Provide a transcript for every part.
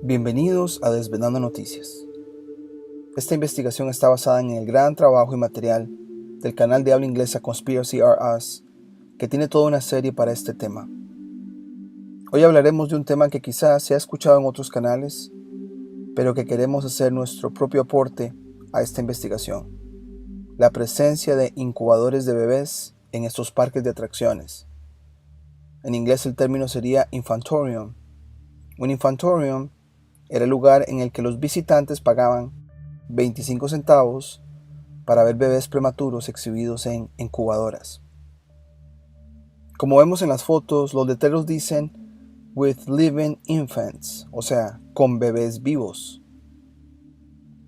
Bienvenidos a Desvelando Noticias. Esta investigación está basada en el gran trabajo y material del canal de habla inglesa Conspiracy Are Us, que tiene toda una serie para este tema. Hoy hablaremos de un tema que quizás se ha escuchado en otros canales, pero que queremos hacer nuestro propio aporte a esta investigación: la presencia de incubadores de bebés en estos parques de atracciones. En inglés el término sería infantorium. Un infantorium era el lugar en el que los visitantes pagaban 25 centavos para ver bebés prematuros exhibidos en incubadoras. Como vemos en las fotos, los letreros dicen "with living infants", o sea, con bebés vivos.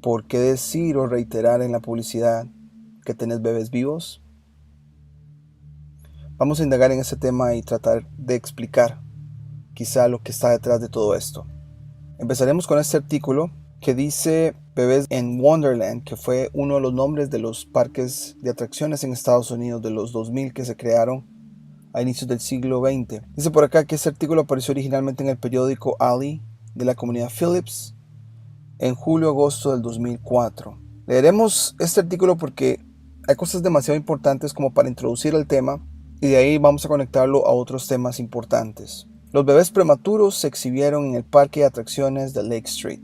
¿Por qué decir o reiterar en la publicidad que tenés bebés vivos? Vamos a indagar en ese tema y tratar de explicar quizá lo que está detrás de todo esto. Empezaremos con este artículo que dice Bebés en Wonderland, que fue uno de los nombres de los parques de atracciones en Estados Unidos de los 2000 que se crearon a inicios del siglo XX. Dice por acá que este artículo apareció originalmente en el periódico Ali de la comunidad Phillips en julio-agosto del 2004. Leeremos este artículo porque hay cosas demasiado importantes como para introducir el tema, y de ahí vamos a conectarlo a otros temas importantes. Los bebés prematuros se exhibieron en el parque de atracciones de Lake Street.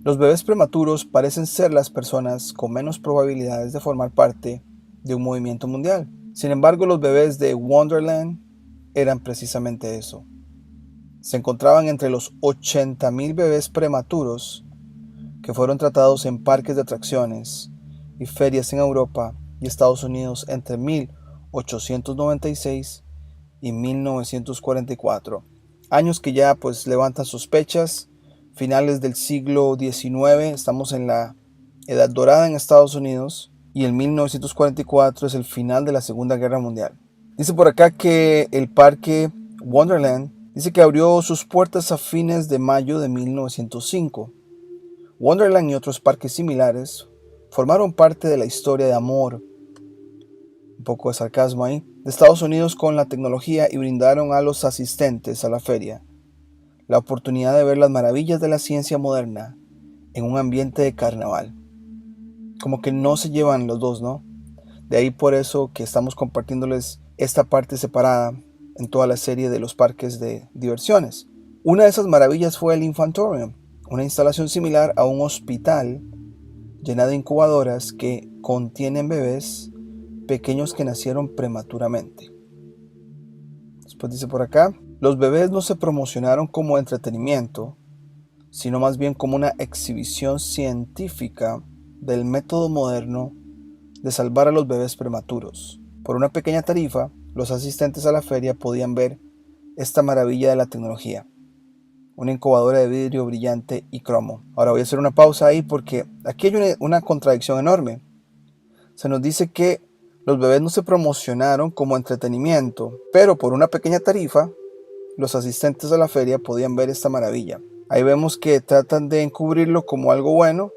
Los bebés prematuros parecen ser las personas con menos probabilidades de formar parte de un movimiento mundial. Sin embargo, los bebés de Wonderland eran precisamente eso. Se encontraban entre los 80,000 bebés prematuros que fueron tratados en parques de atracciones y ferias en Europa y Estados Unidos entre 1896 y 1944. Años que ya pues levantan sospechas. Finales del siglo XIX, estamos en la Edad Dorada en Estados Unidos, y el 1944 es el final de la Segunda Guerra Mundial. Dice por acá que el parque Wonderland dice que abrió sus puertas a fines de mayo de 1905. Wonderland y otros parques similares formaron parte de la historia de amor, un poco de sarcasmo ahí, de Estados Unidos con la tecnología, y brindaron a los asistentes a la feria la oportunidad de ver las maravillas de la ciencia moderna en un ambiente de carnaval. Como que no se llevan los dos, ¿no? De ahí por eso que estamos compartiéndoles esta parte separada en toda la serie de los parques de diversiones. Una de esas maravillas fue el Infantorium, una instalación similar a un hospital llena de incubadoras que contienen bebés pequeños que nacieron prematuramente. Después dice por acá: los bebés no se promocionaron como entretenimiento, sino más bien como una exhibición científica del método moderno de salvar a los bebés prematuros. Por una pequeña tarifa, los asistentes a la feria podían ver esta maravilla de la tecnología, una incubadora de vidrio brillante y cromo. Ahora voy a hacer una pausa ahí porque aquí hay una contradicción enorme. Se nos dice que los bebés no se promocionaron como entretenimiento, pero por una pequeña tarifa, los asistentes a la feria podían ver esta maravilla. Ahí vemos que tratan de encubrirlo como algo bueno,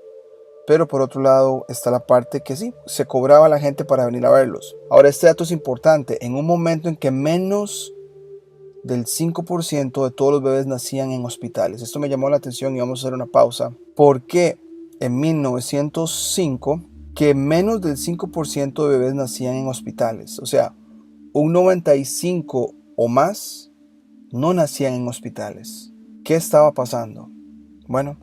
pero por otro lado está la parte que sí, se cobraba a la gente para venir a verlos. Ahora, este dato es importante. En un momento en que menos del 5% de todos los bebés nacían en hospitales. Esto me llamó la atención y vamos a hacer una pausa. Porque en 1905, que menos del 5% de bebés nacían en hospitales. O sea, un 95 o más no nacían en hospitales. ¿Qué estaba pasando? Bueno,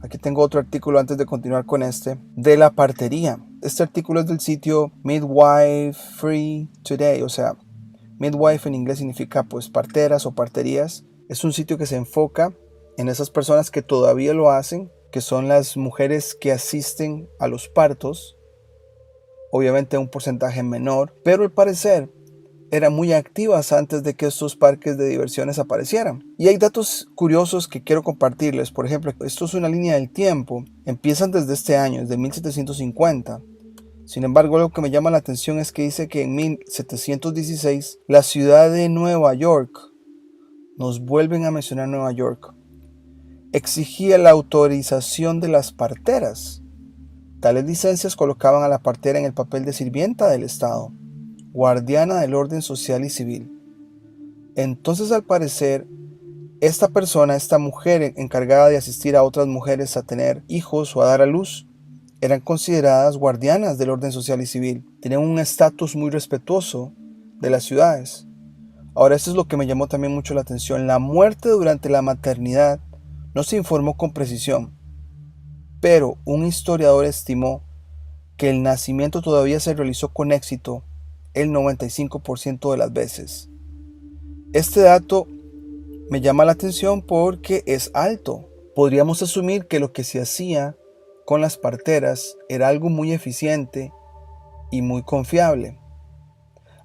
aquí tengo otro artículo antes de continuar con este, de la partería. Este artículo es del sitio Midwife Free Today, o sea, midwife en inglés significa pues parteras o parterías. Es un sitio que se enfoca en esas personas que todavía lo hacen, que son las mujeres que asisten a los partos, obviamente un porcentaje menor, pero al parecer eran muy activas antes de que estos parques de diversiones aparecieran. Y hay datos curiosos que quiero compartirles. Por ejemplo, esto es una línea del tiempo. Empiezan desde este año, desde 1750. Sin embargo, algo que me llama la atención es que dice que en 1716 la ciudad de Nueva York, nos vuelven a mencionar Nueva York, exigía la autorización de las parteras. Tales licencias colocaban a la partera en el papel de sirvienta del Estado, guardiana del orden social y civil. Entonces, al parecer, esta persona, esta mujer encargada de asistir a otras mujeres a tener hijos o a dar a luz, eran consideradas guardianas del orden social y civil. Tenían un estatus muy respetuoso de las ciudades. Ahora, esto es lo que me llamó también mucho la atención. La muerte durante la maternidad no se informó con precisión, pero un historiador estimó que el nacimiento todavía se realizó con éxito el 95% de las veces. Este dato me llama la atención porque es alto. Podríamos asumir que lo que se hacía con las parteras era algo muy eficiente y muy confiable.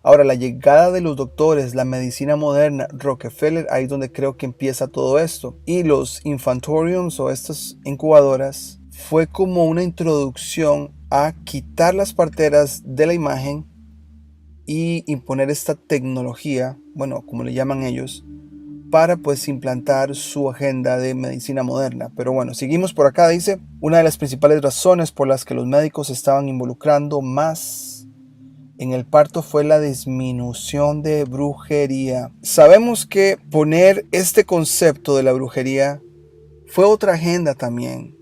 Ahora, la llegada de los doctores, la medicina moderna, Rockefeller, ahí es donde creo que empieza todo esto. Y los infantoriums o estas incubadoras fue como una introducción a quitar las parteras de la imagen y imponer esta tecnología, bueno, como le llaman ellos, para pues implantar su agenda de medicina moderna. Pero bueno, seguimos por acá. Dice, una de las principales razones por las que los médicos estaban involucrando más en el parto fue la disminución de brujería. Sabemos que poner este concepto de la brujería fue otra agenda también.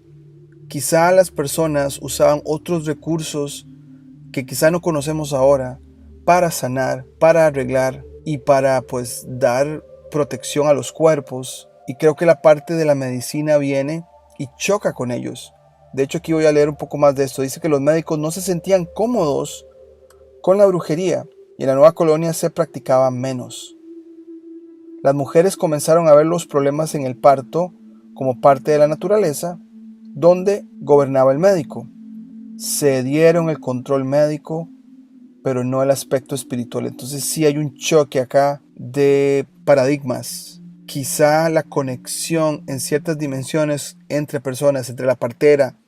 Quizá las personas usaban otros recursos que quizá no conocemos ahora para sanar, para arreglar y para pues dar protección a los cuerpos. Y creo que la parte de la medicina viene y choca con ellos. De hecho, aquí voy a leer un poco más de esto. Dice que los médicos no se sentían cómodos con la brujería y en la nueva colonia se practicaba menos. Las mujeres comenzaron a ver los problemas en el parto como parte de la naturaleza, donde gobernaba el médico. Cedieron el control médico, pero no el aspecto espiritual. Entonces sí hay un choque acá de paradigmas. Quizá la conexión en ciertas dimensiones entre personas, entre la partera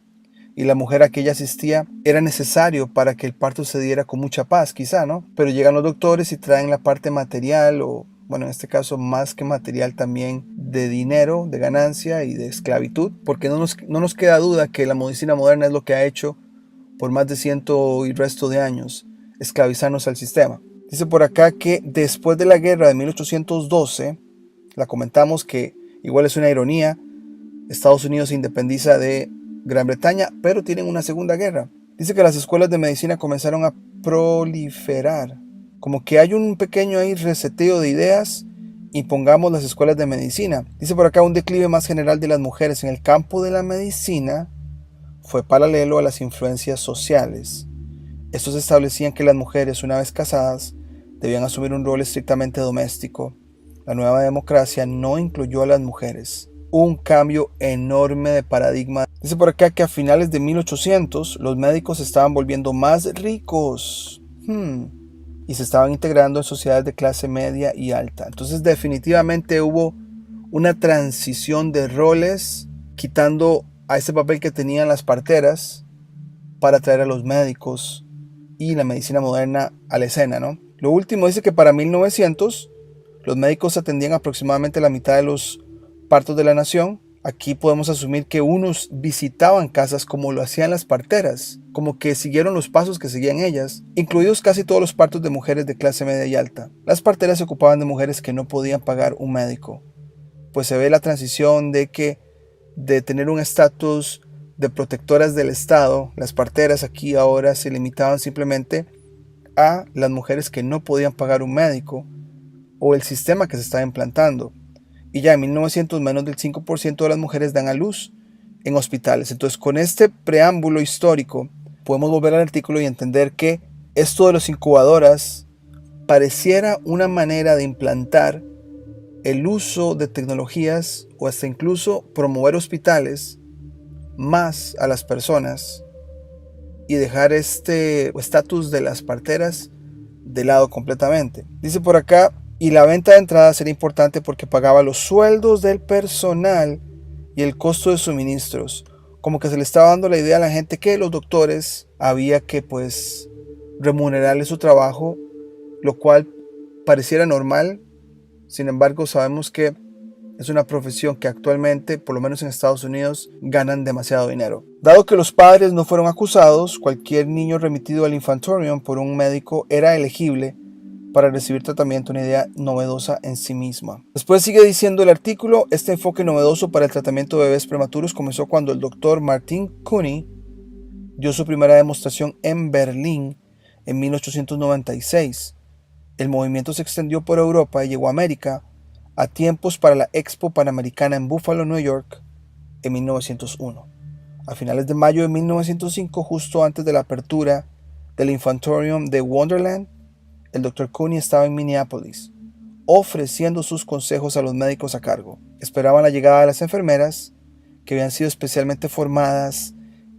y la mujer a que ella asistía, era necesario para que el parto se diera con mucha paz, quizá, ¿no? Pero llegan los doctores y traen la parte material, o bueno, en este caso más que material también de dinero, de ganancia y de esclavitud, porque no nos queda duda que la medicina moderna es lo que ha hecho por más de ciento y resto de años, esclavizarnos al sistema. Dice por acá que después de la guerra de 1812, la comentamos que igual es una ironía, Estados Unidos se independiza de Gran Bretaña, pero tienen una segunda guerra. Dice que las escuelas de medicina comenzaron a proliferar, como que hay un pequeño ahí reseteo de ideas y pongamos las escuelas de medicina. Dice por acá un declive más general de las mujeres en el campo de la medicina fue paralelo a las influencias sociales. Estos establecían que las mujeres, una vez casadas, debían asumir un rol estrictamente doméstico. La nueva democracia no incluyó a las mujeres. Un cambio enorme de paradigma. Dice por acá que a finales de 1800 los médicos se estaban volviendo más ricos y se estaban integrando en sociedades de clase media y alta. Entonces definitivamente hubo una transición de roles, quitando a ese papel que tenían las parteras para traer a los médicos y la medicina moderna a la escena, ¿no? Lo último dice que para 1900 los médicos atendían aproximadamente la mitad de los partos de la nación. Aquí podemos asumir que unos visitaban casas como lo hacían las parteras, como que siguieron los pasos que seguían ellas, incluidos casi todos los partos de mujeres de clase media y alta. Las parteras se ocupaban de mujeres que no podían pagar un médico, pues se ve la transición de tener un estatus de protectoras del Estado. Las parteras aquí ahora se limitaban simplemente a las mujeres que no podían pagar un médico o el sistema que se estaba implantando. Y ya en 1900 menos del 5% de las mujeres dan a luz en hospitales. Entonces, con este preámbulo histórico podemos volver al artículo y entender que esto de las incubadoras pareciera una manera de implantar el uso de tecnologías o hasta incluso promover hospitales más a las personas y dejar este estatus de las parteras de lado completamente. Dice por acá, y la venta de entradas era importante porque pagaba los sueldos del personal y el costo de suministros. Como que se le estaba dando la idea a la gente que los doctores había que pues remunerarles su trabajo, lo cual pareciera normal. Sin embargo, sabemos que es una profesión que actualmente, por lo menos en Estados Unidos, ganan demasiado dinero. Dado que los padres no fueron acusados, cualquier niño remitido al infantorium por un médico era elegible para recibir tratamiento, una idea novedosa en sí misma. Después sigue diciendo el artículo, este enfoque novedoso para el tratamiento de bebés prematuros comenzó cuando el doctor Martin Cooney dio su primera demostración en Berlín en 1896. El movimiento se extendió por Europa y llegó a América a tiempos para la Expo Panamericana en Buffalo, New York, en 1901. A finales de mayo de 1905, justo antes de la apertura del Infantorium de Wonderland, el Dr. Cooney estaba en Minneapolis, ofreciendo sus consejos a los médicos a cargo. Esperaban la llegada de las enfermeras, que habían sido especialmente formadas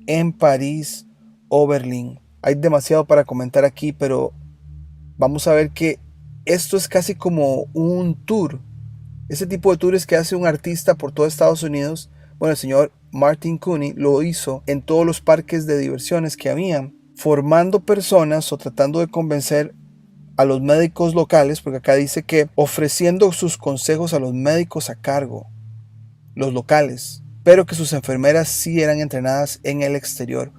en París o Berlín. Hay demasiado para comentar aquí, pero vamos a ver que esto es casi como un tour. Ese tipo de tours que hace un artista por todo Estados Unidos. Bueno, el señor Martin Cooney lo hizo en todos los parques de diversiones que habían, formando personas o tratando de convencer a los médicos locales, porque acá dice que ofreciendo sus consejos a los médicos a cargo, los locales, pero que sus enfermeras sí eran entrenadas en el exterior.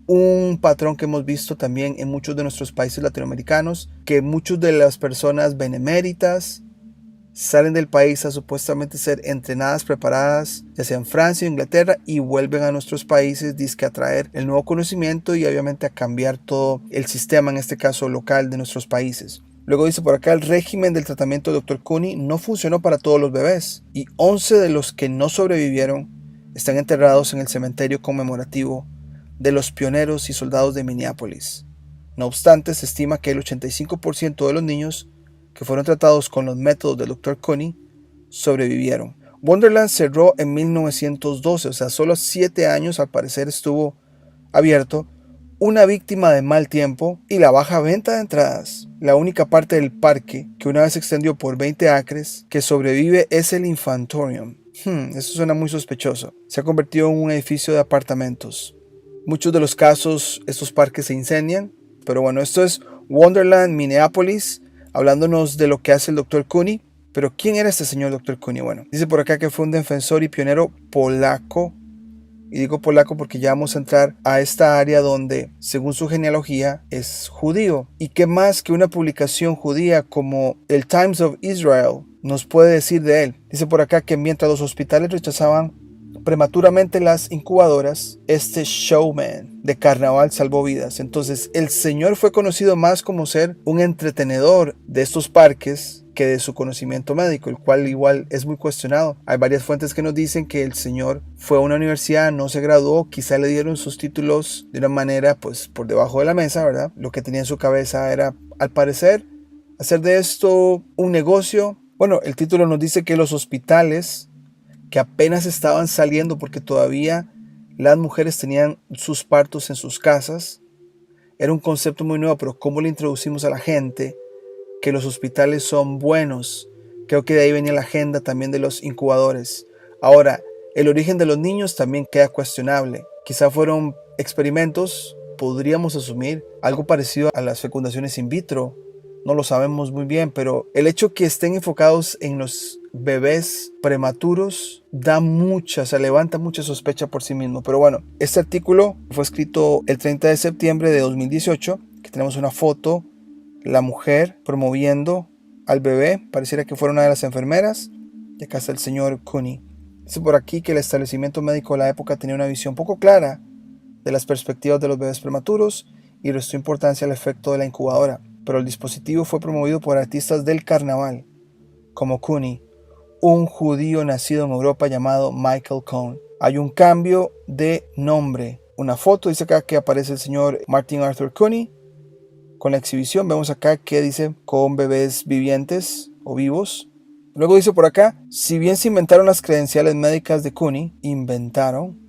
Un patrón que hemos visto también en muchos de nuestros países latinoamericanos, que muchas de las personas beneméritas salen del país a supuestamente ser entrenadas, preparadas, ya sea en Francia o Inglaterra, y vuelven a nuestros países dizque a traer el nuevo conocimiento y obviamente a cambiar todo el sistema, en este caso local, de nuestros países. Luego dice por acá, el régimen del tratamiento del Dr. Cooney no funcionó para todos los bebés, y 11 de los que no sobrevivieron están enterrados en el cementerio conmemorativo de los pioneros y soldados de Minneapolis. No obstante, se estima que el 85% de los niños que fueron tratados con los métodos del Dr. Cooney sobrevivieron. Wonderland cerró en 1912, o sea, solo 7 años al parecer estuvo abierto, una víctima de mal tiempo y la baja venta de entradas. La única parte del parque que una vez se extendió por 20 acres que sobrevive es el Infantorium. Eso suena muy sospechoso. Se ha convertido en un edificio de apartamentos. Muchos de los casos, estos parques se incendian, pero bueno, esto es Wonderland, Minneapolis, hablándonos de lo que hace el Dr. Cooney. Pero ¿quién era este señor Dr. Cooney? Bueno, dice por acá que fue un defensor y pionero polaco. Y digo polaco porque ya vamos a entrar a esta área donde, según su genealogía, es judío. ¿Y qué más que una publicación judía como el Times of Israel nos puede decir de él? Dice por acá que mientras los hospitales rechazaban prematuramente las incubadoras, este showman de carnaval salvó vidas. Entonces el señor fue conocido más como ser un entretenedor de estos parques que de su conocimiento médico, el cual igual es muy cuestionado. Hay varias fuentes que nos dicen que el señor fue a una universidad, no se graduó, quizá le dieron sus títulos de una manera pues por debajo de la mesa, ¿verdad? Lo que tenía en su cabeza era, al parecer, hacer de esto un negocio. Bueno, el título nos dice que los hospitales que apenas estaban saliendo porque todavía las mujeres tenían sus partos en sus casas. Era un concepto muy nuevo, pero ¿cómo le introducimos a la gente que los hospitales son buenos? Creo que de ahí venía la agenda también de los incubadores. Ahora, el origen de los niños también queda cuestionable. Quizá fueron experimentos, podríamos asumir, algo parecido a las fecundaciones in vitro. No lo sabemos muy bien, pero el hecho que estén enfocados en los bebés prematuros levanta mucha sospecha por sí mismo. Pero bueno, este artículo fue escrito el 30 de septiembre de 2018. Aquí tenemos una foto, la mujer promoviendo al bebé, pareciera que fuera una de las enfermeras. Y acá está el señor Cooney. Dice por aquí que el establecimiento médico de la época tenía una visión poco clara de las perspectivas de los bebés prematuros y restó importancia al efecto de la incubadora. Pero el dispositivo fue promovido por artistas del carnaval, como Cooney, un judío nacido en Europa llamado Michael Cohn. Hay un cambio de nombre. Una foto, dice acá que aparece el señor Martin Arthur Cooney. Con la exhibición vemos acá que dice con bebés vivientes o vivos. Luego dice por acá, si bien se inventaron las credenciales médicas de Cooney,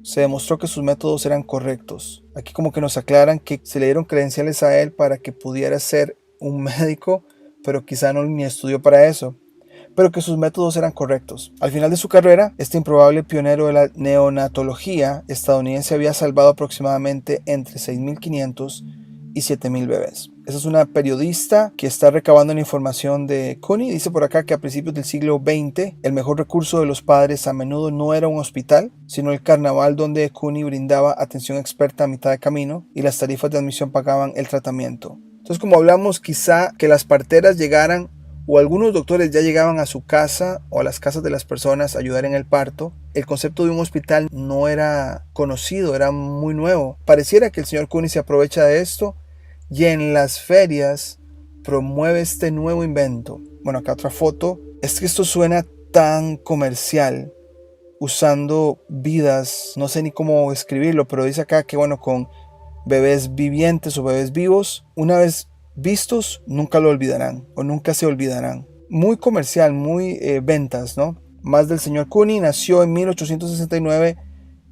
se demostró que sus métodos eran correctos. Aquí como que nos aclaran que se le dieron credenciales a él para que pudiera ser un médico, pero quizá no ni estudió para eso, pero que sus métodos eran correctos. Al final de su carrera, este improbable pionero de la neonatología estadounidense había salvado aproximadamente entre 6.500 y 7.000 bebés. Esa es una periodista que está recabando la información de Cooney. Dice por acá que a principios del siglo XX el mejor recurso de los padres a menudo no era un hospital, sino el carnaval, donde Cooney brindaba atención experta a mitad de camino y las tarifas de admisión pagaban el tratamiento. Entonces, como hablamos, quizá que las parteras llegaran o algunos doctores ya llegaban a su casa o a las casas de las personas a ayudar en el parto. El concepto de un hospital no era conocido, era muy nuevo. Pareciera que el señor Cooney se aprovecha de esto y en las ferias promueve este nuevo invento. Bueno, acá otra foto. Es que esto suena tan comercial, usando vidas, no sé ni cómo escribirlo, pero dice acá que bueno, con bebés vivientes o bebés vivos, una vez vistos, nunca lo olvidarán o nunca se olvidarán. Muy comercial, muy ventas, ¿no? Más del señor Cooney nació en 1869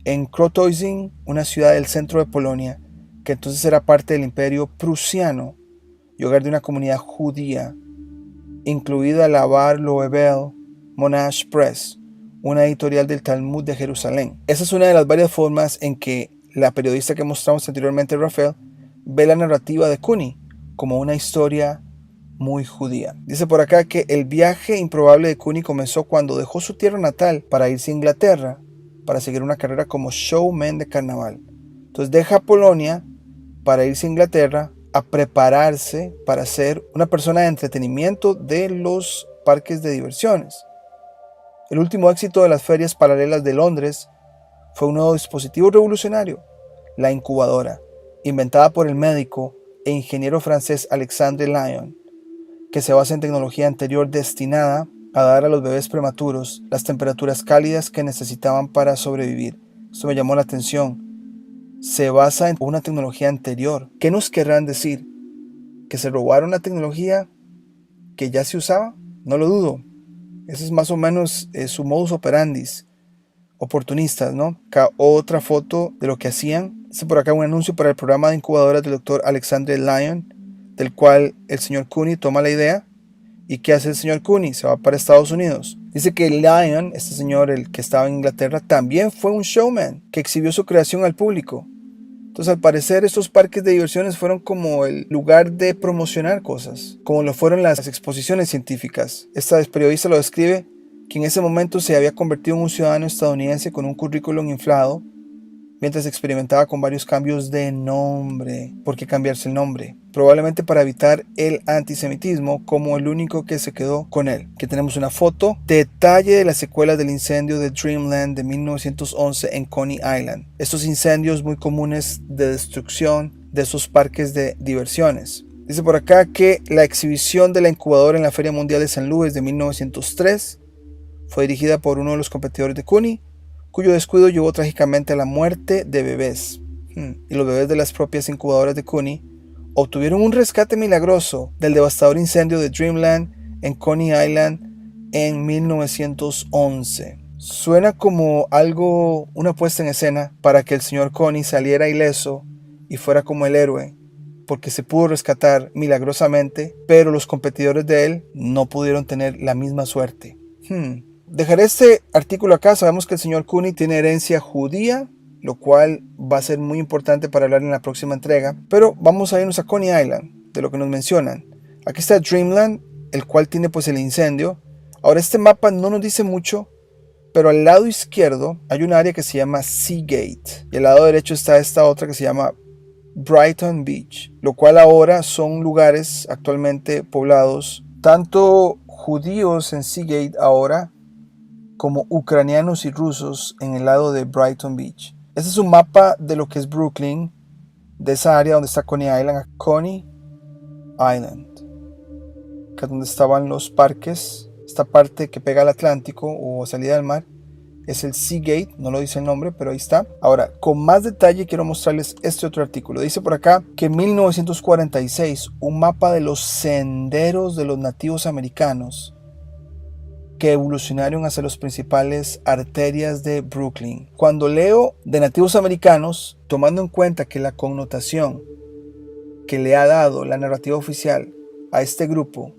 en Krotoszyn, una ciudad del centro de Polonia, que entonces era parte del imperio prusiano y hogar de una comunidad judía, incluida la Bar Loevel Monash Press, una editorial del Talmud de Jerusalén. Esa es una de las varias formas en que la periodista que mostramos anteriormente, Rafael, ve la narrativa de Cooney como una historia muy judía. Dice por acá que el viaje improbable de Cooney comenzó cuando dejó su tierra natal para irse a Inglaterra para seguir una carrera como showman de carnaval. Entonces deja Polonia para irse a Inglaterra a prepararse para ser una persona de entretenimiento de los parques de diversiones. El último éxito de las ferias paralelas de Londres fue un nuevo dispositivo revolucionario, la incubadora, inventada por el médico e ingeniero francés Alexandre Lyon, que se basa en tecnología anterior destinada a dar a los bebés prematuros las temperaturas cálidas que necesitaban para sobrevivir. Esto me llamó la atención. Se basa en una tecnología anterior. ¿Qué nos querrán decir? ¿Que se robaron la tecnología que ya se usaba? No lo dudo. Ese es más o menos su modus operandi. Oportunistas, ¿no? Acá otra foto de lo que hacían. Por acá un anuncio para el programa de incubadoras del doctor Alexandre Lyon, del cual el señor Cooney toma la idea. ¿Y qué hace el señor Cooney? Se va para Estados Unidos. Dice que Lyon, este señor, el que estaba en Inglaterra, también fue un showman que exhibió su creación al público. Entonces, al parecer, estos parques de diversiones fueron como el lugar de promocionar cosas, como lo fueron las exposiciones científicas. Esta periodista lo describe que en ese momento se había convertido en un ciudadano estadounidense con un currículum inflado, mientras experimentaba con varios cambios de nombre. ¿Por qué cambiarse el nombre? Probablemente para evitar el antisemitismo, como el único que se quedó con él. Aquí tenemos una foto, detalle de las secuelas del incendio de Dreamland de 1911 en Coney Island. Estos incendios muy comunes de destrucción de esos parques de diversiones. Dice por acá que la exhibición de la incubadora en la Feria Mundial de San Luis de 1903 fue dirigida por uno de los competidores de Cooney, cuyo descuido llevó trágicamente a la muerte de bebés. Y los bebés de las propias incubadoras de Cooney obtuvieron un rescate milagroso del devastador incendio de Dreamland en Coney Island en 1911. Suena como algo, una puesta en escena para que el señor Cooney saliera ileso y fuera como el héroe, porque se pudo rescatar milagrosamente, pero los competidores de él no pudieron tener la misma suerte. Dejaré este artículo acá. Sabemos que el señor Cooney tiene herencia judía, lo cual va a ser muy importante para hablar en la próxima entrega. Pero vamos a irnos a Coney Island, de lo que nos mencionan. Aquí está Dreamland, el cual tiene pues el incendio. Ahora este mapa no nos dice mucho, pero al lado izquierdo hay un área que se llama Seagate. Y al lado derecho está esta otra que se llama Brighton Beach, lo cual ahora son lugares actualmente poblados, tanto judíos en Seagate ahora, como ucranianos y rusos en el lado de Brighton Beach. Este es un mapa de lo que es Brooklyn, de esa área donde está Coney Island, Coney Island, acá donde estaban los parques. Esta parte que pega al Atlántico o salida del mar es el Seagate, no lo dice el nombre, pero ahí está. Ahora, con más detalle quiero mostrarles este otro artículo. Dice por acá que en 1946 un mapa de los senderos de los nativos americanos que evolucionaron hacia las principales arterias de Brooklyn. Cuando leo de nativos americanos, tomando en cuenta que la connotación que le ha dado la narrativa oficial a este grupo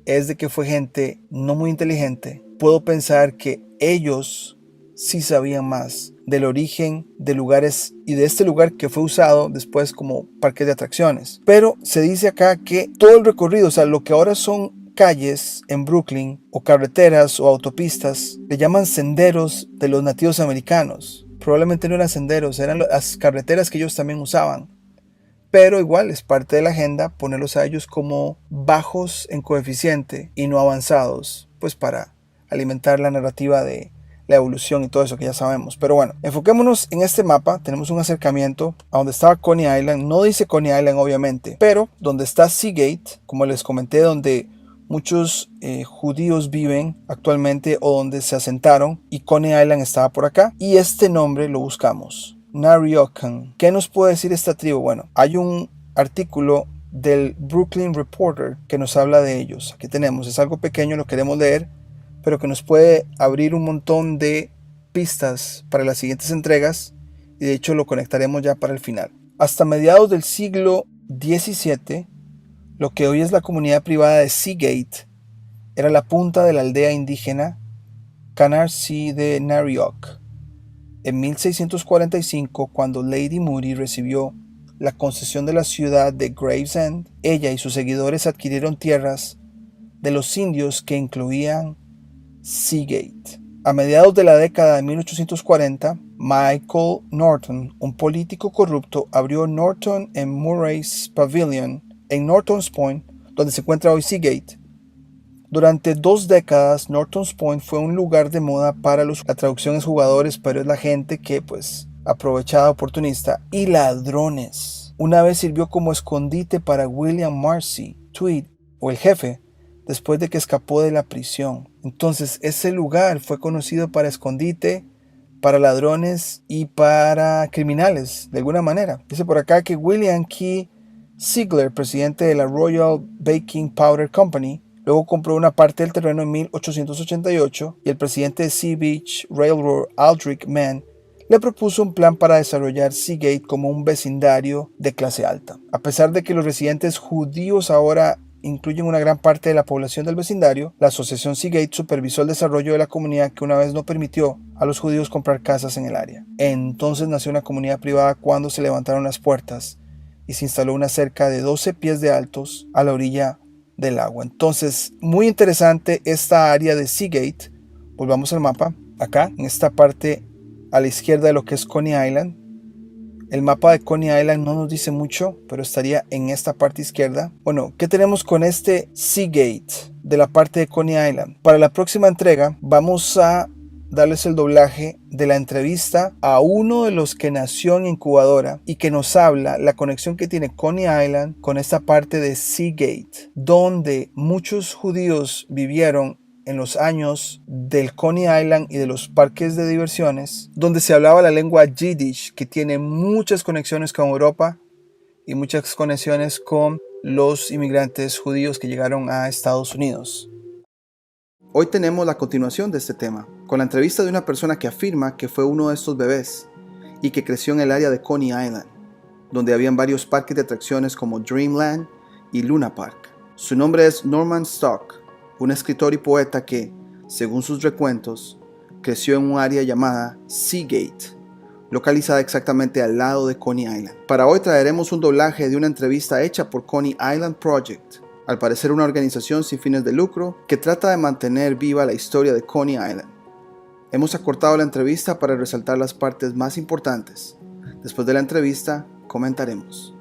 es de que fue gente no muy inteligente, puedo pensar que ellos sí sabían más del origen de lugares y de este lugar que fue usado después como parque de atracciones. Pero se dice acá que todo el recorrido, o sea, lo que ahora son calles en Brooklyn o carreteras o autopistas, le llaman senderos de los nativos americanos. Probablemente no eran senderos, eran las carreteras que ellos también usaban pero igual es parte de la agenda ponerlos a ellos como bajos en coeficiente y no avanzados, pues para alimentar la narrativa de la evolución y todo eso que ya sabemos. Pero bueno, enfoquémonos en este mapa. Tenemos un acercamiento a donde estaba Coney Island. No dice Coney Island obviamente, pero donde está Seagate, como les comenté, donde muchos judíos viven actualmente o donde se asentaron, y Coney Island estaba por acá, y este nombre lo buscamos, Nariocan. ¿Qué nos puede decir esta tribu? Bueno, hay un artículo del Brooklyn Reporter que nos habla de ellos. Aquí tenemos, es algo pequeño, lo queremos leer, pero que nos puede abrir un montón de pistas para las siguientes entregas, y de hecho lo conectaremos ya para el final. Hasta mediados del siglo XVII, lo que hoy es la comunidad privada de Seagate era la punta de la aldea indígena Canarsie de Narioc. En 1645, cuando Lady Moody recibió la concesión de la ciudad de Gravesend, ella y sus seguidores adquirieron tierras de los indios que incluían Seagate. A mediados de la década de 1840, Michael Norton, un político corrupto, abrió Norton and Murray's Pavilion en Norton's Point, donde se encuentra hoy Seagate. Durante 2 décadas, Norton's Point fue un lugar de moda para la traducción es jugadores, pero es la gente que, pues, aprovechada, oportunista, y ladrones. Una vez sirvió como escondite para William Marcy Tweed, o el jefe, después de que escapó de la prisión. Entonces, ese lugar fue conocido para escondite, para ladrones y para criminales, de alguna manera. Dice por acá que William Key Sigler, presidente de la Royal Baking Powder Company, luego compró una parte del terreno en 1888, y el presidente de Sea Beach Railroad, Aldrich Mann, le propuso un plan para desarrollar Seagate como un vecindario de clase alta. A pesar de que los residentes judíos ahora incluyen una gran parte de la población del vecindario, la asociación Seagate supervisó el desarrollo de la comunidad, que una vez no permitió a los judíos comprar casas en el área. Entonces nació una comunidad privada cuando se levantaron las puertas y se instaló una cerca de 12 pies de altos a la orilla del agua. Entonces, muy interesante esta área de Seagate. Volvamos al mapa. Acá, en esta parte a la izquierda de lo que es Coney Island. El mapa de Coney Island no nos dice mucho, pero estaría en esta parte izquierda. Bueno, ¿qué tenemos con este Seagate de la parte de Coney Island? Para la próxima entrega vamos a darles el doblaje de la entrevista a uno de los que nació en incubadora y que nos habla la conexión que tiene Coney Island con esta parte de Seagate, donde muchos judíos vivieron en los años del Coney Island y de los parques de diversiones, donde se hablaba la lengua Yiddish, que tiene muchas conexiones con Europa y muchas conexiones con los inmigrantes judíos que llegaron a Estados Unidos. Hoy tenemos la continuación de este tema, con la entrevista de una persona que afirma que fue uno de estos bebés y que creció en el área de Coney Island, donde habían varios parques de atracciones como Dreamland y Luna Park. Su nombre es Norman Stock, un escritor y poeta que, según sus recuentos, creció en un área llamada Seagate, localizada exactamente al lado de Coney Island. Para hoy traeremos un doblaje de una entrevista hecha por Coney Island Project, al parecer una organización sin fines de lucro que trata de mantener viva la historia de Coney Island. Hemos acortado la entrevista para resaltar las partes más importantes. Después de la entrevista, comentaremos.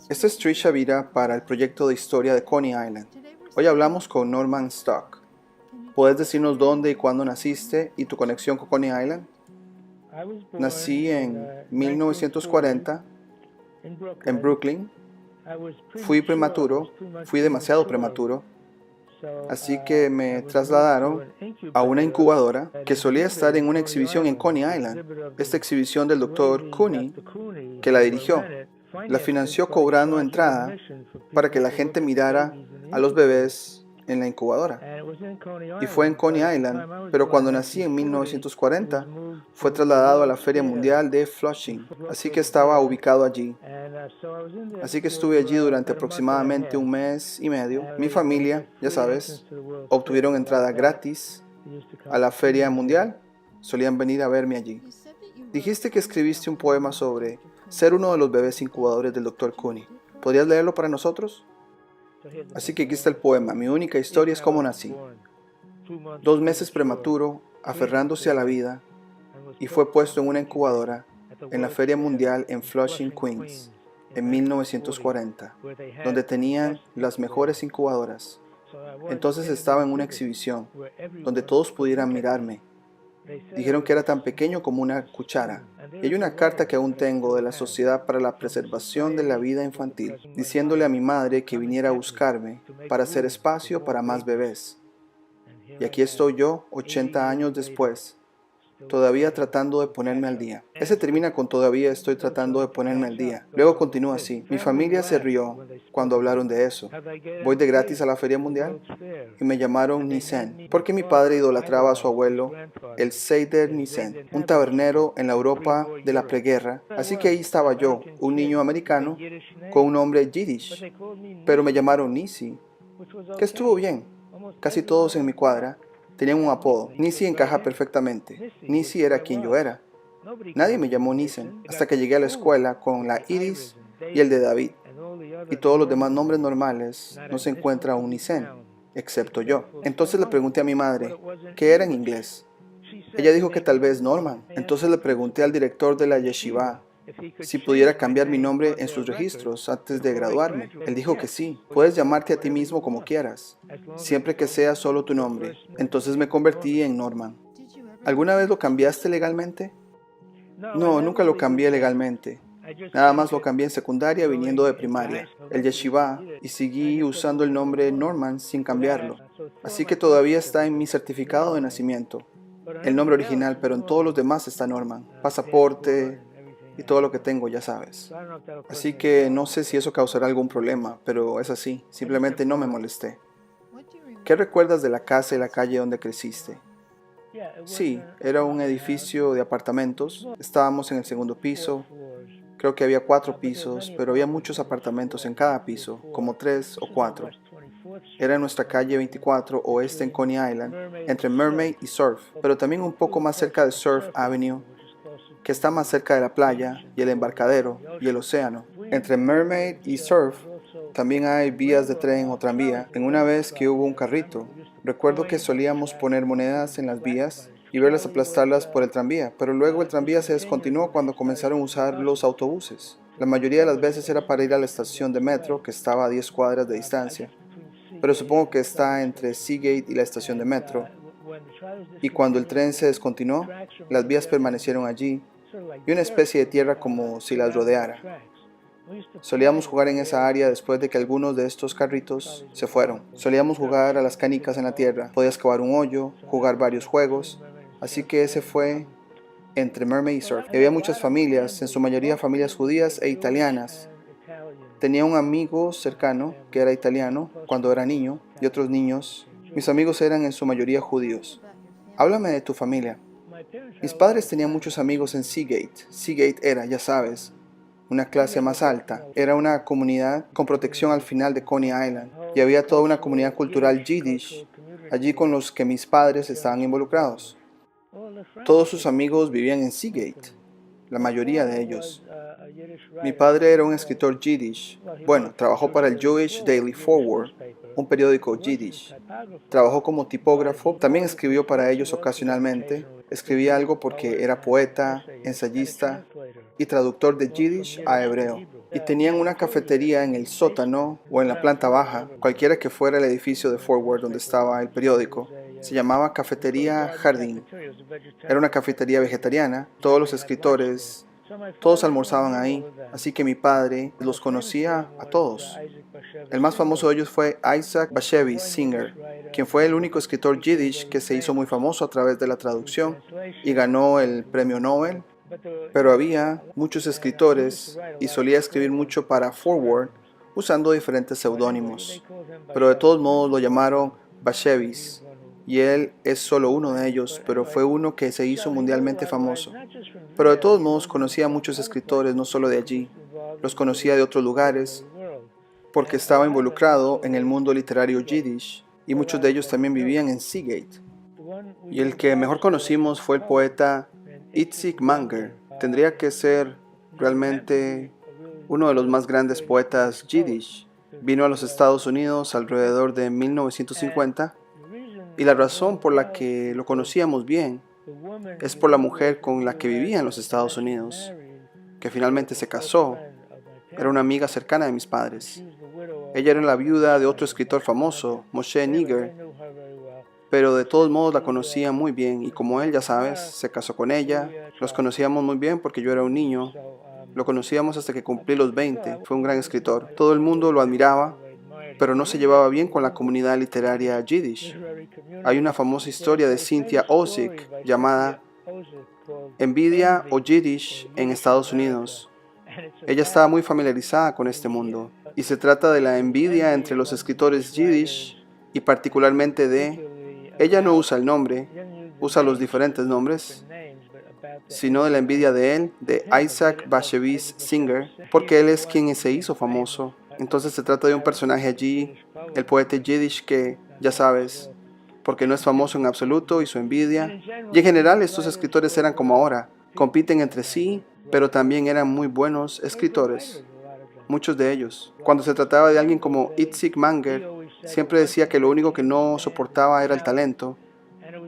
Esta es Trisha Vira para el proyecto de historia de Coney Island. Hoy hablamos con Norman Stock. ¿Puedes decirnos dónde y cuándo naciste y tu conexión con Coney Island? Nací en 1940 en Brooklyn. Fui prematuro, fui demasiado prematuro, así que me trasladaron a una incubadora que solía estar en una exhibición en Coney Island. Esta exhibición del Dr. Cooney, que la dirigió, la financió cobrando entrada para que la gente mirara a los bebés en la incubadora. Y fue en Coney Island, pero cuando nací en 1940, fue trasladado a la Feria Mundial de Flushing, así que estaba ubicado allí. Así que estuve allí durante aproximadamente un mes y medio. Mi familia, ya sabes, obtuvieron entrada gratis a la Feria Mundial. Solían venir a verme allí. Dijiste que escribiste un poema sobre ser uno de los bebés incubadores del Dr. Cooney. ¿Podrías leerlo para nosotros? Así que aquí está el poema. Mi única historia es cómo nací. 2 meses prematuro, aferrándose a la vida, y fue puesto en una incubadora en la Feria Mundial en Flushing, Queens, en 1940, donde tenían las mejores incubadoras. Entonces estaba en una exhibición, donde todos pudieran mirarme. Dijeron que era tan pequeño como una cuchara. Y hay una carta que aún tengo de la Sociedad para la Preservación de la Vida Infantil, diciéndole a mi madre que viniera a buscarme para hacer espacio para más bebés. Y aquí estoy yo, 80 años después, todavía tratando de ponerme al día. Ese termina con todavía estoy tratando de ponerme al día. Luego continúa así. Mi familia se rió cuando hablaron de eso. Voy de gratis a la Feria Mundial y me llamaron Nissen, porque mi padre idolatraba a su abuelo, el Seider Nissen, un tabernero en la Europa de la preguerra. Así que ahí estaba yo, un niño americano con un nombre yiddish, pero me llamaron Nisi, que estuvo bien. Casi todos en mi cuadra tenían un apodo. Nisi encaja perfectamente. Nisi era quien yo era. Nadie me llamó Nissen hasta que llegué a la escuela con la Iris y el de David. Y todos los demás nombres normales no se encuentra un Nissen, excepto yo. Entonces le pregunté a mi madre, ¿qué era en inglés? Ella dijo que tal vez Norman. Entonces le pregunté al director de la yeshiva si pudiera cambiar mi nombre en sus registros antes de graduarme. Él dijo que sí, puedes llamarte a ti mismo como quieras, siempre que sea solo tu nombre. Entonces me convertí en Norman. ¿Alguna vez lo cambiaste legalmente? No, nunca lo cambié legalmente. Nada más lo cambié en secundaria viniendo de primaria, el yeshiva, y seguí usando el nombre Norman sin cambiarlo. Así que todavía está en mi certificado de nacimiento, el nombre original, pero en todos los demás está Norman. Pasaporte y todo lo que tengo, ya sabes. Así que no sé si eso causará algún problema, pero es así. Simplemente no me molesté. ¿Qué recuerdas de la casa y la calle donde creciste? Sí, era un edificio de apartamentos. Estábamos en el segundo piso. Creo que había 4 pisos, pero había muchos apartamentos en cada piso, como 3 o 4. Era en nuestra calle 24 oeste en Coney Island, entre Mermaid y Surf, pero también un poco más cerca de Surf Avenue, que está más cerca de la playa y el embarcadero y el océano. Entre Mermaid y Surf también hay vías de tren o tranvía. En una vez que hubo un carrito, recuerdo que solíamos poner monedas en las vías y verlas aplastarlas por el tranvía, pero luego el tranvía se descontinuó cuando comenzaron a usar los autobuses. La mayoría de las veces era para ir a la estación de metro, que estaba a 10 cuadras de distancia, pero supongo que está entre Seagate y la estación de metro. Y cuando el tren se descontinuó, las vías permanecieron allí y una especie de tierra como si las rodeara. Solíamos jugar en esa área después de que algunos de estos carritos se fueron. Solíamos jugar a las canicas en la tierra. Podías cavar un hoyo, jugar varios juegos. Así que ese fue entre Mermaid y Surf. Y había muchas familias, en su mayoría familias judías e italianas. Tenía un amigo cercano que era italiano cuando era niño y otros niños. Mis amigos eran en su mayoría judíos. Háblame de tu familia. Mis padres tenían muchos amigos en Seagate. Seagate era, ya sabes, una clase más alta. Era una comunidad con protección al final de Coney Island. Y había toda una comunidad cultural yiddish allí con los que mis padres estaban involucrados. Todos sus amigos vivían en Seagate, la mayoría de ellos. Mi padre era un escritor yiddish. Bueno, trabajó para el Jewish Daily Forward, un periódico yiddish. Trabajó como tipógrafo, también escribió para ellos ocasionalmente. Escribía algo porque era poeta, ensayista y traductor de yiddish a hebreo. Y tenían una cafetería en el sótano o en la planta baja, cualquiera que fuera el edificio de Forward donde estaba el periódico. Se llamaba Cafetería Jardín. Era una cafetería vegetariana. Todos los escritores, todos almorzaban ahí, así que mi padre los conocía a todos. El más famoso de ellos fue Isaac Bashevis Singer, quien fue el único escritor yiddish que se hizo muy famoso a través de la traducción y ganó el premio Nobel. Pero había muchos escritores y solía escribir mucho para Forward usando diferentes seudónimos. Pero de todos modos lo llamaron Bashevis. Y él es solo uno de ellos, pero fue uno que se hizo mundialmente famoso. Pero de todos modos conocía a muchos escritores, no solo de allí, los conocía de otros lugares, porque estaba involucrado en el mundo literario yiddish, y muchos de ellos también vivían en Seagate. Y el que mejor conocimos fue el poeta Itzik Manger. Tendría que ser realmente uno de los más grandes poetas yiddish. Vino a los Estados Unidos alrededor de 1950, y la razón por la que lo conocíamos bien es por la mujer con la que vivía en los Estados Unidos. que finalmente se casó, era una amiga cercana de mis padres. Ella era la viuda de otro escritor famoso, Moshe Niger, pero de todos modos la conocía muy bien y como él, ya sabes, se casó con ella. Los conocíamos muy bien porque yo era un niño. Lo conocíamos hasta que cumplí los 20. Fue un gran escritor. Todo el mundo lo admiraba, pero no se llevaba bien con la comunidad literaria yiddish. Hay una famosa historia de Cynthia Ozick llamada Envidia o Yiddish en Estados Unidos. Ella estaba muy familiarizada con este mundo y se trata de la envidia entre los escritores yiddish y particularmente ella no usa el nombre, usa los diferentes nombres, sino de la envidia de él, de Isaac Bashevis Singer, porque él es quien se hizo famoso. Entonces se trata de un personaje allí, el poeta yiddish que, ya sabes, porque no es famoso en absoluto y su envidia. Y en general estos escritores eran como ahora, compiten entre sí, pero también eran muy buenos escritores, muchos de ellos. Cuando se trataba de alguien como Itzik Manger, siempre decía que lo único que no soportaba era el talento.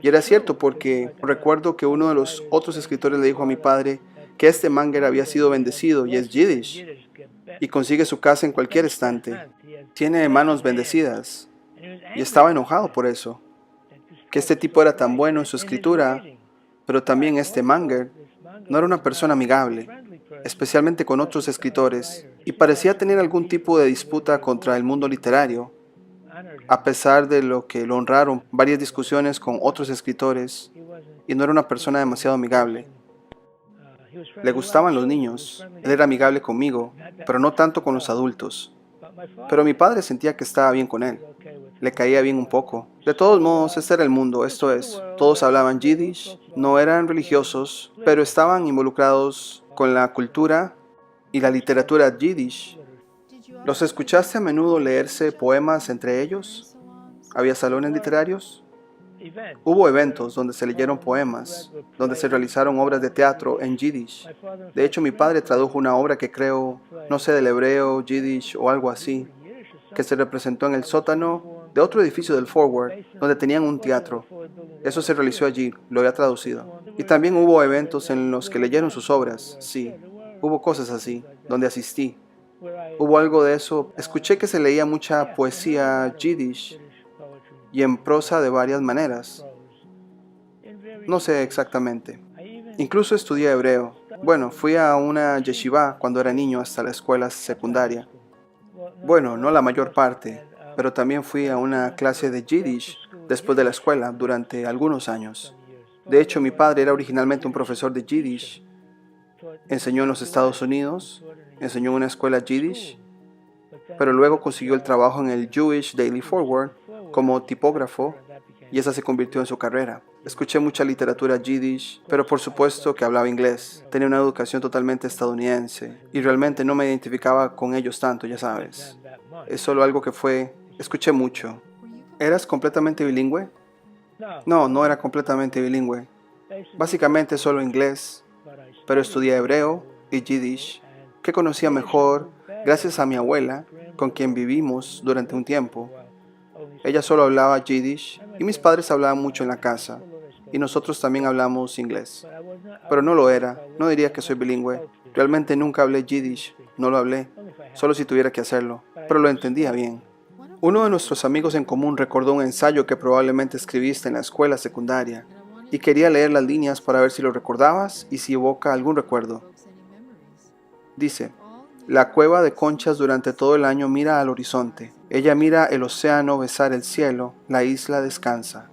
Y era cierto porque recuerdo que uno de los otros escritores le dijo a mi padre que este Manger había sido bendecido y es yiddish y consigue su casa en cualquier estante. Tiene manos bendecidas y estaba enojado por eso, que este tipo era tan bueno en su escritura, pero también este Manger no era una persona amigable, especialmente con otros escritores, y parecía tener algún tipo de disputa contra el mundo literario, a pesar de lo que lo honraron varias discusiones con otros escritores, y no era una persona demasiado amigable. Le gustaban los niños, él era amigable conmigo, pero no tanto con los adultos. Pero mi padre sentía que estaba bien con él, le caía bien un poco. De todos modos, este era el mundo, esto es, todos hablaban yiddish, no eran religiosos, pero estaban involucrados con la cultura y la literatura yiddish. ¿Los escuchaste a menudo leerse poemas entre ellos? ¿Había salones literarios? Hubo eventos donde se leyeron poemas, donde se realizaron obras de teatro en yiddish. De hecho, mi padre tradujo una obra que creo, no sé, del hebreo, yiddish o algo así, que se representó en el sótano de otro edificio del Forward, donde tenían un teatro. Eso se realizó allí, lo había traducido. Y también hubo eventos en los que leyeron sus obras, sí. Hubo cosas así, donde asistí. Hubo algo de eso. Escuché que se leía mucha poesía yiddish y en prosa de varias maneras. No sé exactamente. Incluso estudié hebreo. Bueno, fui a una yeshiva cuando era niño hasta la escuela secundaria. Bueno, no la mayor parte, pero también fui a una clase de Yiddish después de la escuela durante algunos años. De hecho, mi padre era originalmente un profesor de Yiddish. Enseñó en los Estados Unidos, enseñó en una escuela Yiddish, pero luego consiguió el trabajo en el Jewish Daily Forward como tipógrafo y esa se convirtió en su carrera. Escuché mucha literatura yiddish, pero por supuesto que hablaba inglés. Tenía una educación totalmente estadounidense y realmente no me identificaba con ellos tanto, ya sabes. Es solo algo que escuché mucho. ¿Eras completamente bilingüe? No, no era completamente bilingüe. Básicamente solo inglés, pero estudié hebreo y yiddish, que conocía mejor gracias a mi abuela, con quien vivimos durante un tiempo. Ella solo hablaba yiddish y mis padres hablaban mucho en la casa y nosotros también hablamos inglés. Pero no lo era, no diría que soy bilingüe. Realmente nunca hablé yiddish, no lo hablé, solo si tuviera que hacerlo, pero lo entendía bien. Uno de nuestros amigos en común recordó un ensayo que probablemente escribiste en la escuela secundaria y quería leer las líneas para ver si lo recordabas y si evoca algún recuerdo. Dice: la cueva de conchas durante todo el año mira al horizonte. Ella mira el océano besar el cielo, la isla descansa.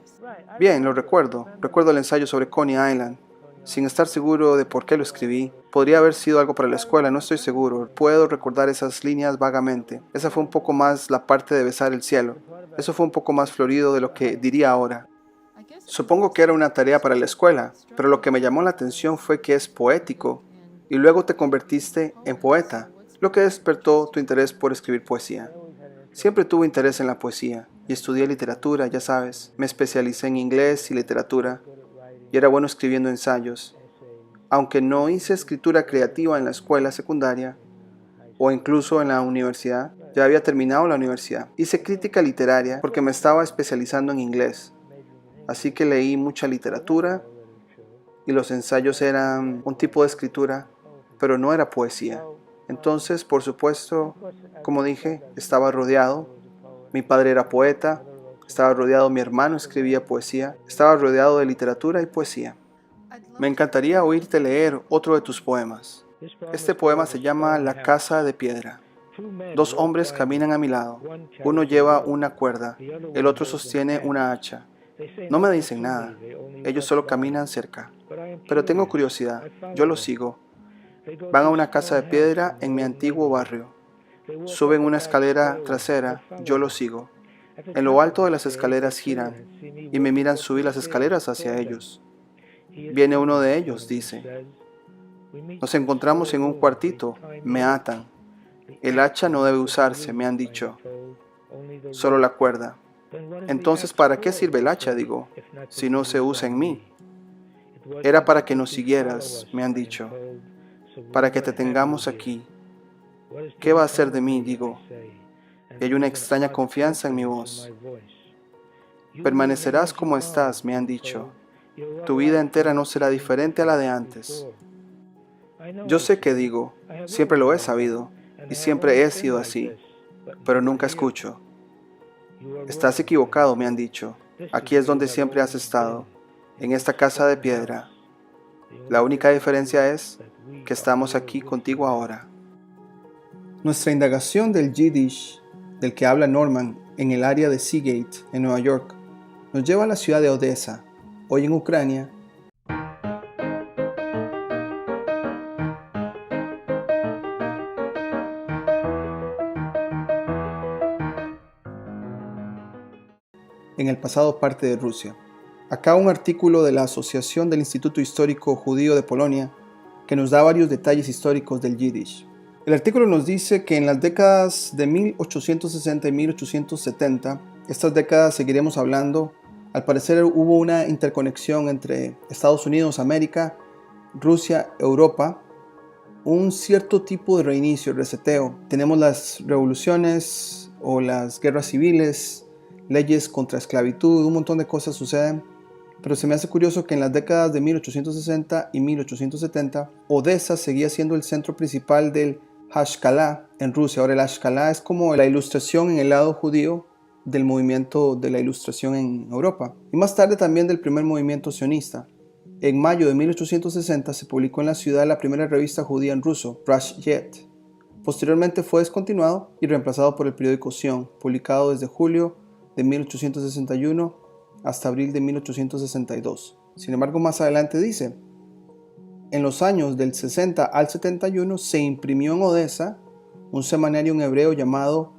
Bien, lo recuerdo. Recuerdo el ensayo sobre Coney Island. Sin estar seguro de por qué lo escribí. Podría haber sido algo para la escuela, no estoy seguro. Puedo recordar esas líneas vagamente. Esa fue un poco más la parte de besar el cielo. Eso fue un poco más florido de lo que diría ahora. Supongo que era una tarea para la escuela, pero lo que me llamó la atención fue que es poético y luego te convertiste en poeta, lo que despertó tu interés por escribir poesía. Siempre tuve interés en la poesía y estudié literatura, ya sabes. Me especialicé en inglés y literatura y era bueno escribiendo ensayos. Aunque no hice escritura creativa en la escuela secundaria o incluso en la universidad, ya había terminado la universidad. Hice crítica literaria porque me estaba especializando en inglés. Así que leí mucha literatura y los ensayos eran un tipo de escritura pero no era poesía. Entonces, por supuesto, como dije, estaba rodeado. Mi padre era poeta, estaba rodeado, mi hermano escribía poesía, estaba rodeado de literatura y poesía. Me encantaría oírte leer otro de tus poemas. Este poema se llama La casa de piedra. Dos hombres caminan a mi lado. Uno lleva una cuerda, el otro sostiene una hacha. No me dicen nada, ellos solo caminan cerca. Pero tengo curiosidad, yo los sigo. Van a una casa de piedra en mi antiguo barrio. Suben una escalera trasera, yo los sigo. En lo alto de las escaleras giran y me miran subir las escaleras hacia ellos. Viene uno de ellos, dice. Nos encontramos en un cuartito, me atan. El hacha no debe usarse, me han dicho. Solo la cuerda. Entonces, ¿para qué sirve el hacha, digo, si no se usa en mí? Era para que nos siguieras, me han dicho, para que te tengamos aquí. ¿Qué va a hacer de mí, digo? Y hay una extraña confianza en mi voz. Permanecerás como estás, me han dicho. Tu vida entera no será diferente a la de antes. Yo sé que digo, siempre lo he sabido, y siempre he sido así, pero nunca escucho. Estás equivocado, me han dicho. Aquí es donde siempre has estado, en esta casa de piedra. La única diferencia es que estamos aquí contigo ahora. Nuestra indagación del Yiddish, del que habla Norman, en el área de Seagate, en Nueva York, nos lleva a la ciudad de Odessa, hoy en Ucrania. En el pasado parte de Rusia. Acá un artículo de la Asociación del Instituto Histórico Judío de Polonia que nos da varios detalles históricos del Yiddish. El artículo nos dice que en las décadas de 1860 y 1870, estas décadas seguiremos hablando, al parecer hubo una interconexión entre Estados Unidos, América, Rusia, Europa, un cierto tipo de reinicio, reseteo. Tenemos las revoluciones o las guerras civiles, leyes contra esclavitud, un montón de cosas suceden, pero se me hace curioso que en las décadas de 1860 y 1870, Odessa seguía siendo el centro principal del Hashkalah en Rusia. Ahora el Hashkalah es como la ilustración en el lado judío del movimiento de la ilustración en Europa, y más tarde también del primer movimiento sionista. En mayo de 1860 se publicó en la ciudad la primera revista judía en ruso, Prashet. Posteriormente fue descontinuado y reemplazado por el periódico Sion, publicado desde julio de 1861 hasta abril de 1862. Sin embargo, más adelante dice, en los años del 60 al 71 se imprimió en Odessa un semanario en hebreo llamado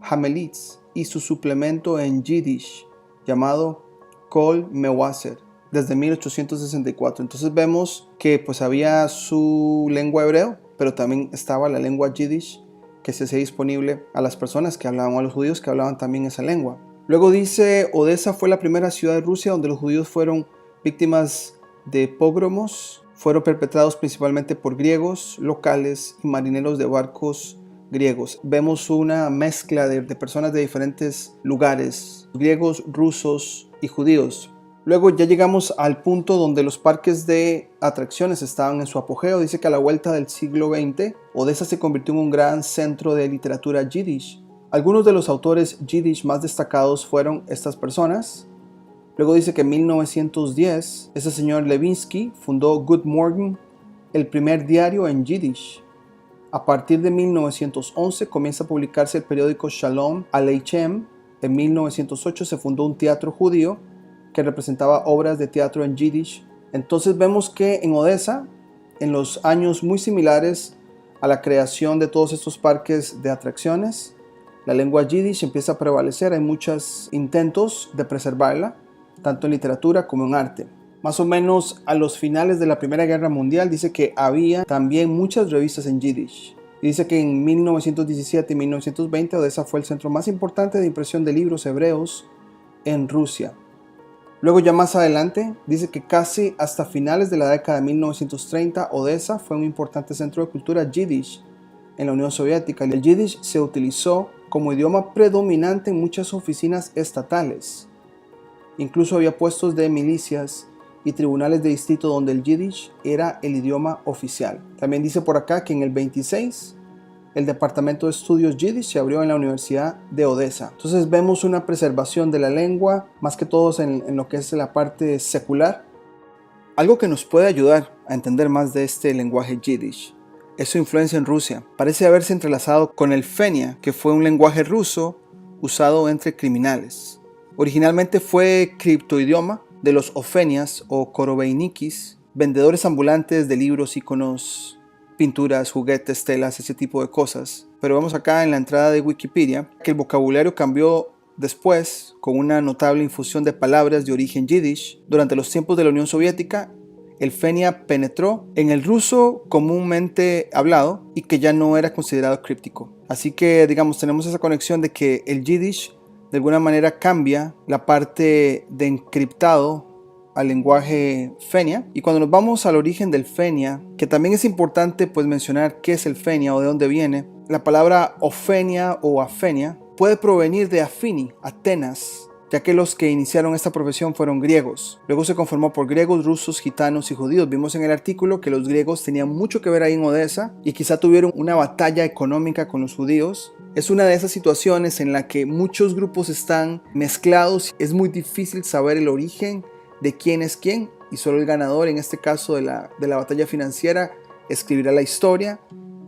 Hamelitz y su suplemento en Yiddish llamado Kol Mewaser desde 1864. Entonces vemos que pues había su lengua hebreo, pero también estaba la lengua Yiddish que se hacía disponible a las personas que hablaban, a los judíos que hablaban también esa lengua. Luego dice, Odessa fue la primera ciudad de Rusia donde los judíos fueron víctimas de pogromos. Fueron perpetrados principalmente por griegos locales y marineros de barcos griegos. Vemos una mezcla de personas de diferentes lugares, griegos, rusos y judíos. Luego ya llegamos al punto donde los parques de atracciones estaban en su apogeo. Dice que a la vuelta del siglo XX, Odessa se convirtió en un gran centro de literatura yiddish. Algunos de los autores yiddish más destacados fueron estas personas. Luego dice que en 1910, ese señor Levinsky fundó Good Morgen, el primer diario en yiddish. A partir de 1911 comienza a publicarse el periódico Shalom Aleichem. En 1908 se fundó un teatro judío que representaba obras de teatro en yiddish. Entonces vemos que en Odessa, en los años muy similares a la creación de todos estos parques de atracciones, la lengua yiddish empieza a prevalecer. Hay muchos intentos de preservarla, tanto en literatura como en arte. Más o menos a los finales de la Primera Guerra Mundial dice que había también muchas revistas en yiddish. Dice que en 1917 y 1920 Odessa fue el centro más importante de impresión de libros hebreos en Rusia. Luego ya más adelante dice que casi hasta finales de la década de 1930 Odessa fue un importante centro de cultura yiddish en la Unión Soviética. El yiddish se utilizó como idioma predominante en muchas oficinas estatales. Incluso había puestos de milicias y tribunales de distrito donde el Yiddish era el idioma oficial. También dice por acá que en el 26 el Departamento de Estudios Yiddish se abrió en la Universidad de Odessa. Entonces vemos una preservación de la lengua, más que todo en lo que es la parte secular. Algo que nos puede ayudar a entender más de este lenguaje Yiddish es su influencia en Rusia. Parece haberse entrelazado con el Fenia, que fue un lenguaje ruso usado entre criminales. Originalmente fue criptoidioma de los ofenias o koroveinikis, vendedores ambulantes de libros, iconos, pinturas, juguetes, telas, ese tipo de cosas. Pero vemos acá en la entrada de Wikipedia que el vocabulario cambió después con una notable infusión de palabras de origen yiddish. Durante los tiempos de la Unión Soviética, el fenia penetró en el ruso comúnmente hablado y que ya no era considerado críptico. Así que, digamos, tenemos esa conexión de que el yiddish de alguna manera cambia la parte de encriptado al lenguaje fenia. Y cuando nos vamos al origen del fenia, que también es importante pues mencionar qué es el fenia o de dónde viene, la palabra ofenia o afenia puede provenir de Afini, Atenas, ya que los que iniciaron esta profesión fueron griegos. Luego se conformó por griegos, rusos, gitanos y judíos. Vimos en el artículo que los griegos tenían mucho que ver ahí en Odessa y quizá tuvieron una batalla económica con los judíos. Es una de esas situaciones en la que muchos grupos están mezclados. Es muy difícil saber el origen de quién es quién y solo el ganador, en este caso de la batalla financiera, escribirá la historia.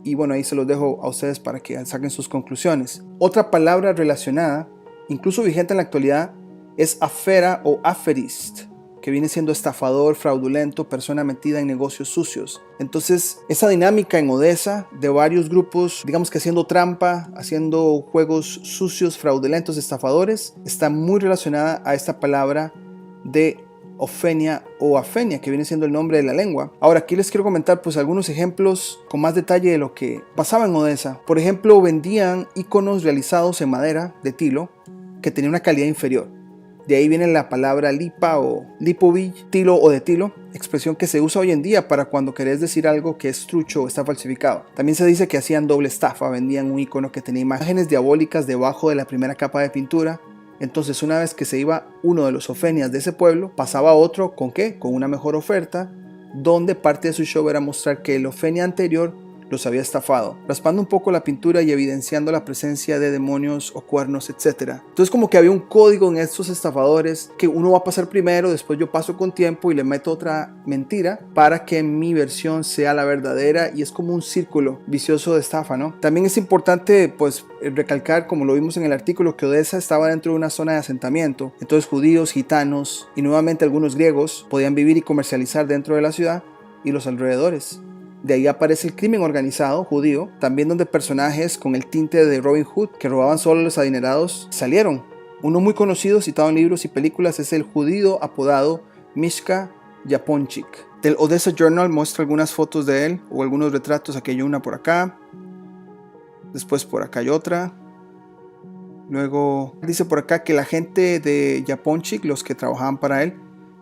Y bueno, ahí se los dejo a ustedes para que saquen sus conclusiones. Otra palabra relacionada, incluso vigente en la actualidad, es afera o aferist, que viene siendo estafador, fraudulento, persona metida en negocios sucios. Entonces, esa dinámica en Odessa de varios grupos, digamos que haciendo trampa, haciendo juegos sucios, fraudulentos, estafadores, está muy relacionada a esta palabra de ofenia o afenia, que viene siendo el nombre de la lengua. Ahora aquí les quiero comentar pues algunos ejemplos con más detalle de lo que pasaba en Odessa. Por ejemplo, vendían iconos realizados en madera de tilo que tenía una calidad inferior. De ahí viene la palabra lipa o lipovich, tilo o de tilo, expresión que se usa hoy en día para cuando querés decir algo que es trucho o está falsificado. También se dice que hacían doble estafa, vendían un icono que tenía imágenes diabólicas debajo de la primera capa de pintura. Entonces, una vez que se iba uno de los ofenias de ese pueblo, pasaba otro ¿con qué? Con una mejor oferta, donde parte de su show era mostrar que el ofenia anterior los había estafado, raspando un poco la pintura y evidenciando la presencia de demonios o cuernos, etc. Entonces como que había un código en estos estafadores que uno va a pasar primero, después yo paso con tiempo y le meto otra mentira para que mi versión sea la verdadera, y es como un círculo vicioso de estafa, ¿no? También es importante pues recalcar, como lo vimos en el artículo, que Odessa estaba dentro de una zona de asentamiento. Entonces judíos, gitanos y nuevamente algunos griegos podían vivir y comercializar dentro de la ciudad y los alrededores. De ahí aparece el crimen organizado judío, también donde personajes con el tinte de Robin Hood que robaban solo a los adinerados salieron. Uno muy conocido, citado en libros y películas, es el judío apodado Mishka Japonchik. Del Odessa Journal muestra algunas fotos de él o algunos retratos. Aquí hay una por acá, después por acá hay otra. Luego dice por acá que la gente de Japonchik, los que trabajaban para él,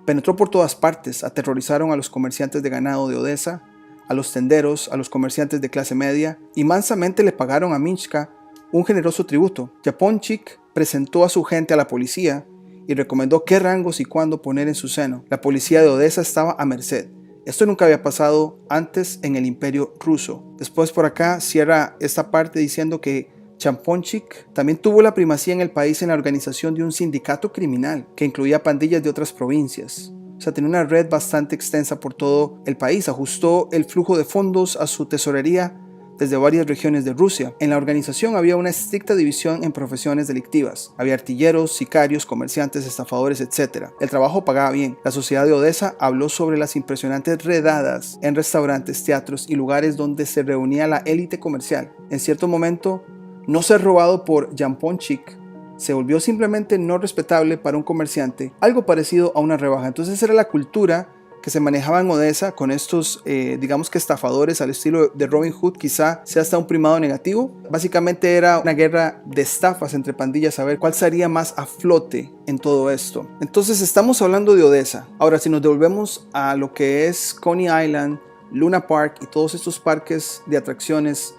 penetró por todas partes, aterrorizaron a los comerciantes de ganado de Odessa, a los tenderos, a los comerciantes de clase media, y mansamente le pagaron a Mishka un generoso tributo. Japonchik presentó a su gente a la policía y recomendó qué rangos y cuándo poner en su seno. La policía de Odessa estaba a merced. Esto nunca había pasado antes en el Imperio ruso. Después por acá cierra esta parte diciendo que Japonchik también tuvo la primacía en el país en la organización de un sindicato criminal que incluía pandillas de otras provincias. O sea, tenía una red bastante extensa por todo el país. Ajustó el flujo de fondos a su tesorería desde varias regiones de Rusia. En la organización había una estricta división en profesiones delictivas. Había artilleros, sicarios, comerciantes, estafadores, etc. El trabajo pagaba bien. La sociedad de Odessa habló sobre las impresionantes redadas en restaurantes, teatros y lugares donde se reunía la élite comercial. En cierto momento, no ser robado por Japonchik se volvió simplemente no respetable para un comerciante, algo parecido a una rebaja. Entonces era la cultura que se manejaba en Odessa con estos, digamos que estafadores al estilo de Robin Hood. Quizá sea hasta un primado negativo. Básicamente era una guerra de estafas entre pandillas, a ver cuál sería más a flote en todo esto. Entonces estamos hablando de Odessa. Ahora, si nos devolvemos a lo que es Coney Island, Luna Park y todos estos parques de atracciones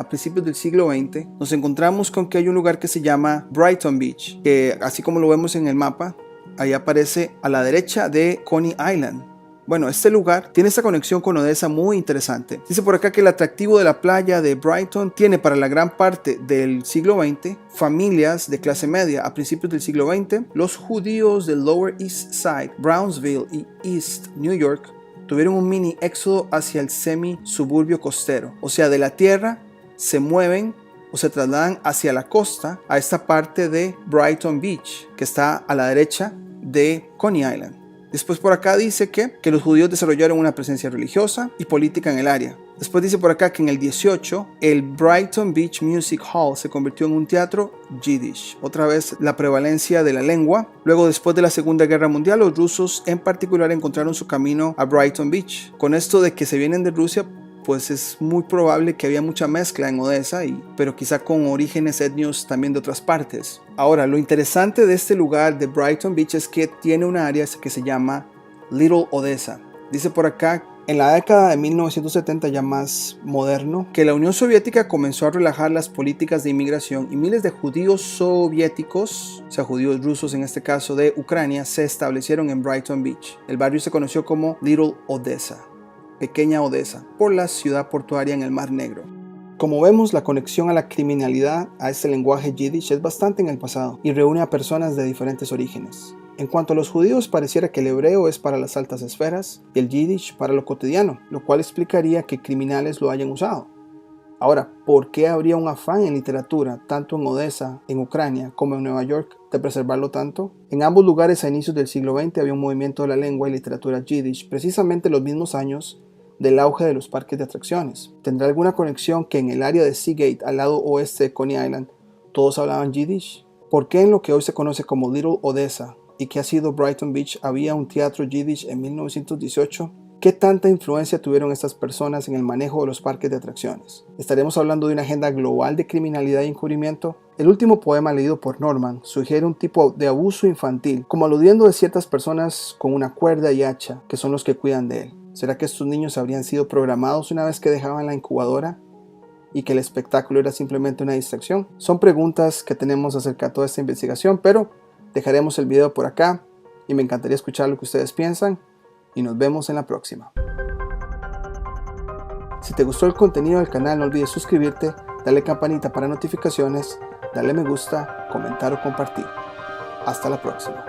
a principios del siglo XX, nos encontramos con que hay un lugar que se llama Brighton Beach, que así como lo vemos en el mapa, ahí aparece a la derecha de Coney Island. Bueno, este lugar tiene esta conexión con Odessa muy interesante. Dice por acá que el atractivo de la playa de Brighton tiene para la gran parte del siglo XX familias de clase media. A principios del siglo XX, los judíos del Lower East Side, Brownsville y East New York tuvieron un mini éxodo hacia el semi-suburbio costero. O sea, de la tierra se mueven o se trasladan hacia la costa a esta parte de Brighton Beach, que está a la derecha de Coney Island. Después por acá dice que los judíos desarrollaron una presencia religiosa y política en el área. Después dice por acá que en el 18 el Brighton Beach Music Hall se convirtió en un teatro Yiddish. Otra vez la prevalencia de la lengua. Luego, después de la Segunda Guerra Mundial, los rusos en particular encontraron su camino a Brighton Beach. Con esto de que se vienen de Rusia, pues es muy probable que había mucha mezcla en Odessa, pero quizá con orígenes etnios también de otras partes. Ahora, lo interesante de este lugar de Brighton Beach es que tiene una área que se llama Little Odessa. Dice por acá, en la década de 1970, ya más moderno, que la Unión Soviética comenzó a relajar las políticas de inmigración y miles de judíos soviéticos, o sea, judíos rusos en este caso de Ucrania, se establecieron en Brighton Beach. El barrio se conoció como Little Odessa, Pequeña Odessa, por la ciudad portuaria en el Mar Negro. Como vemos, la conexión a la criminalidad, a este lenguaje Yiddish, es bastante en el pasado y reúne a personas de diferentes orígenes. En cuanto a los judíos, pareciera que el hebreo es para las altas esferas y el Yiddish para lo cotidiano, lo cual explicaría que criminales lo hayan usado. Ahora, ¿por qué habría un afán en literatura, tanto en Odessa, en Ucrania, como en Nueva York, de preservarlo tanto? En ambos lugares a inicios del siglo XX había un movimiento de la lengua y literatura Yiddish, precisamente los mismos años del auge de los parques de atracciones. ¿Tendrá alguna conexión que en el área de Seagate, al lado oeste de Coney Island, todos hablaban Yiddish? ¿Por qué en lo que hoy se conoce como Little Odessa y que ha sido Brighton Beach había un teatro Yiddish en 1918? ¿Qué tanta influencia tuvieron estas personas en el manejo de los parques de atracciones? ¿Estaremos hablando de una agenda global de criminalidad y encubrimiento? El último poema leído por Norman sugiere un tipo de abuso infantil, como aludiendo de ciertas personas con una cuerda y hacha, que son los que cuidan de él. ¿Será que estos niños habrían sido programados una vez que dejaban la incubadora y que el espectáculo era simplemente una distracción? Son preguntas que tenemos acerca de toda esta investigación, pero dejaremos el video por acá y me encantaría escuchar lo que ustedes piensan y nos vemos en la próxima. Si te gustó el contenido del canal, no olvides suscribirte, darle campanita para notificaciones, darle me gusta, comentar o compartir. Hasta la próxima.